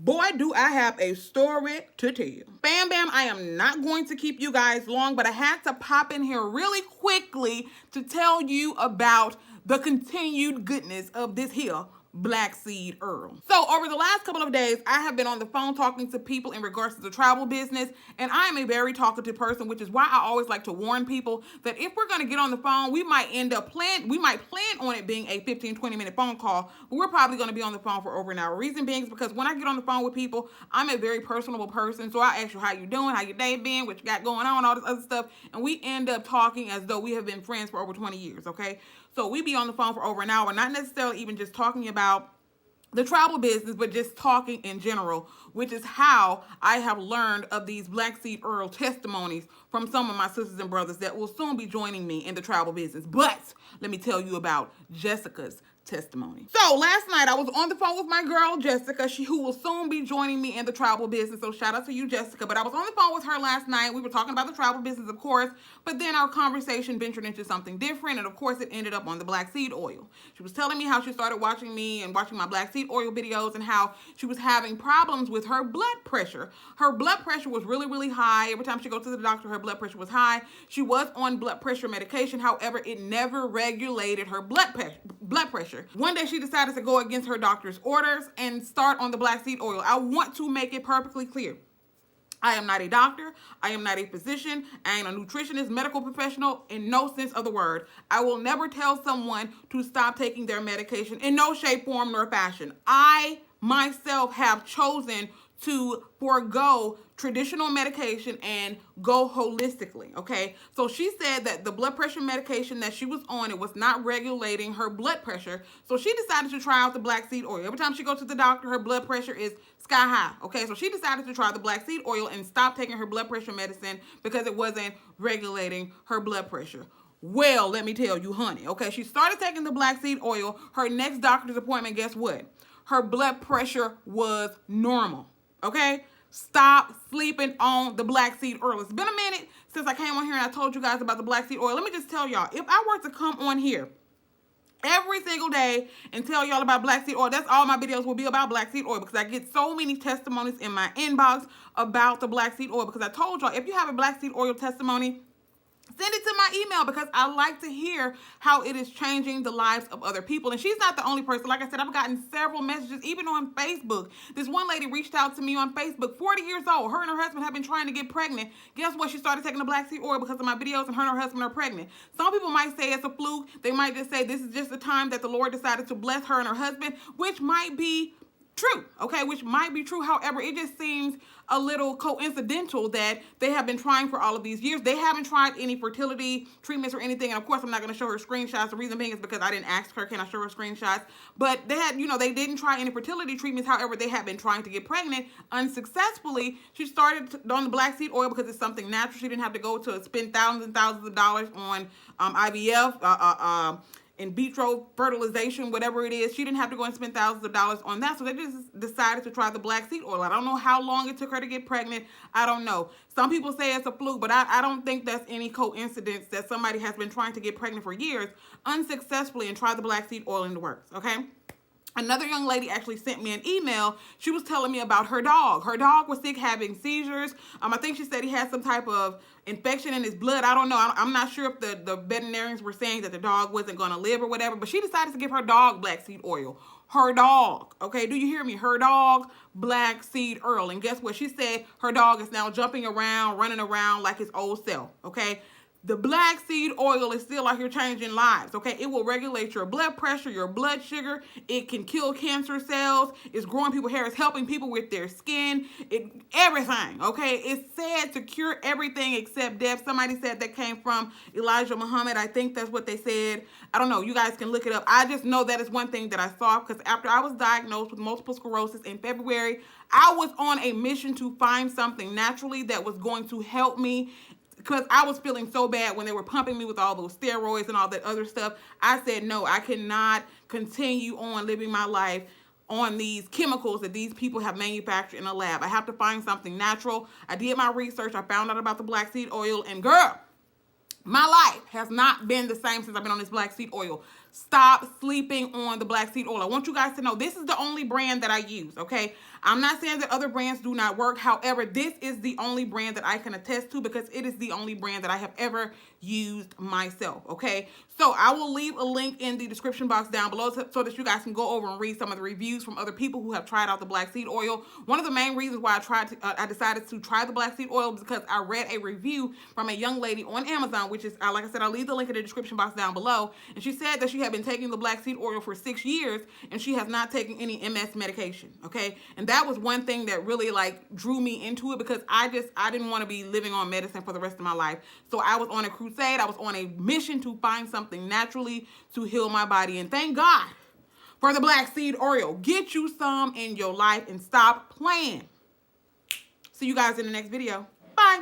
boy, do I have a story to tell. Bam, bam, I am not going to keep you guys long, but I had to pop in here really quickly to tell you about the continued goodness of this here black seed oil. So over the last couple of days, I have been on the phone talking to people in regards to the travel business, and I am a very talkative person, which is why I always like to warn people that if we're going to get on the phone, we might plan on it being a 15-20 minute phone call, but we're probably going to be on the phone for over an hour. Reason being is because when I get on the phone with people, I'm a very personable person, so I ask you how you doing, how your day been, what you got going on, all this other stuff, and we end up talking as though we have been friends for over 20 years, okay? So we be on the phone for over an hour, not necessarily even just talking about the travel business, but just talking in general, which is how I have learned of these black seed oil testimonies from some of my sisters and brothers that will soon be joining me in the travel business. But let me tell you about Jessica's testimony. So last night I was on the phone with my girl Jessica, who will soon be joining me in the travel business. So shout out to you, Jessica. But I was on the phone with her last night. We were talking about the travel business, of course, but then our conversation ventured into something different, and of course it ended up on the black seed oil. She was telling me how she started watching me and watching my black seed oil videos, and how she was having problems with her blood pressure. Her blood pressure was really, really high. Every time she goes to the doctor, her blood pressure was high. She was on blood pressure medication. However, it never regulated her blood pressure. One day she decided to go against her doctor's orders and start on the black seed oil. I want to make it perfectly clear. I am not a doctor. I am not a physician. I ain't a nutritionist, medical professional in no sense of the word. I will never tell someone to stop taking their medication in no shape, form, nor fashion. I myself have chosen to forego traditional medication and go holistically, okay? So she said that the blood pressure medication that she was on, it was not regulating her blood pressure. So she decided to try out the black seed oil. Every time she goes to the doctor, her blood pressure is sky high, okay? So she decided to try the black seed oil and stop taking her blood pressure medicine because it wasn't regulating her blood pressure. Well, let me tell you, honey, okay? She started taking the black seed oil. Her next doctor's appointment, guess what? Her blood pressure was normal. Okay, stop sleeping on the black seed oil. It's been a minute since I came on here and I told you guys about the black seed oil. Let me just tell y'all, if I were to come on here every single day and tell y'all about black seed oil, that's all my videos will be about black seed oil, because I get so many testimonies in my inbox about the black seed oil. Because I told y'all, if you have a black seed oil testimony, send it to my email, because I like to hear how it is changing the lives of other people. And she's not the only person. Like I said, I've gotten several messages, even on Facebook. This one lady reached out to me on Facebook, 40 years old. Her and her husband have been trying to get pregnant. Guess what? She started taking the black seed oil because of my videos, and her and her husband are pregnant. Some people might say it's a fluke. They might just say this is just the time that the Lord decided to bless her and her husband, which might be true, okay, which might be true. However, it just seems a little coincidental that they have been trying for all of these years. They haven't tried any fertility treatments or anything, and of course I'm not going to show her screenshots. The reason being is because I didn't ask her, can I show her screenshots? But they had, they didn't try any fertility treatments. However, they have been trying to get pregnant unsuccessfully. She started on the black seed oil because it's something natural. She didn't have to go to spend thousands and thousands of dollars on IVF, in vitro fertilization, whatever it is. She didn't have to go and spend thousands of dollars on that. So they just decided to try the black seed oil. I don't know how long it took her to get pregnant. I don't know. Some people say it's a fluke, but I don't think that's any coincidence that somebody has been trying to get pregnant for years unsuccessfully and try the black seed oil in the works, okay? Another young lady actually sent me an email. She was telling me about her dog. Her dog was sick, having seizures. I think she said he had some type of infection in his blood. I don't know. I'm not sure if the veterinarians were saying that the dog wasn't going to live or whatever, but she decided to give her dog black seed oil. Her dog, okay? Do you hear me? Her dog, black seed oil. And guess what? She said her dog is now jumping around, running around like his old self, okay? The black seed oil is still out here changing lives, okay? It will regulate your blood pressure, your blood sugar. It can kill cancer cells. It's growing people's hair. It's helping people with their skin. Everything, okay? It's said to cure everything except death. Somebody said that came from Elijah Muhammad. I think that's what they said. I don't know. You guys can look it up. I just know that is one thing that I saw, because after I was diagnosed with multiple sclerosis in February, I was on a mission to find something naturally that was going to help me, because I was feeling so bad when they were pumping me with all those steroids and all that other stuff. I said, no, I cannot continue on living my life on these chemicals that these people have manufactured in a lab. I have to find something natural. I did my research. I found out about the black seed oil, and girl, my life has not been the same since I've been on this black seed oil. Stop sleeping on the black seed oil. I want you guys to know this is the only brand that I use, okay? I'm not saying that other brands do not work. However, this is the only brand that I can attest to because it is the only brand that I have ever used myself, okay? So I will leave a link in the description box down below so that you guys can go over and read some of the reviews from other people who have tried out the black seed oil. One of the main reasons why I decided to try the black seed oil was because I read a review from a young lady on Amazon, which is, like I said, I'll leave the link in the description box down below. And she said that she had been taking the black seed oil for 6 years and she has not taken any MS medication, okay? And that was one thing that really like drew me into it because I didn't want to be living on medicine for the rest of my life. So I was on a crusade. I was on a mission to find something naturally to heal my body. And thank God for the black seed oil. Get you some in your life and stop playing. See you guys in the next video. Bye.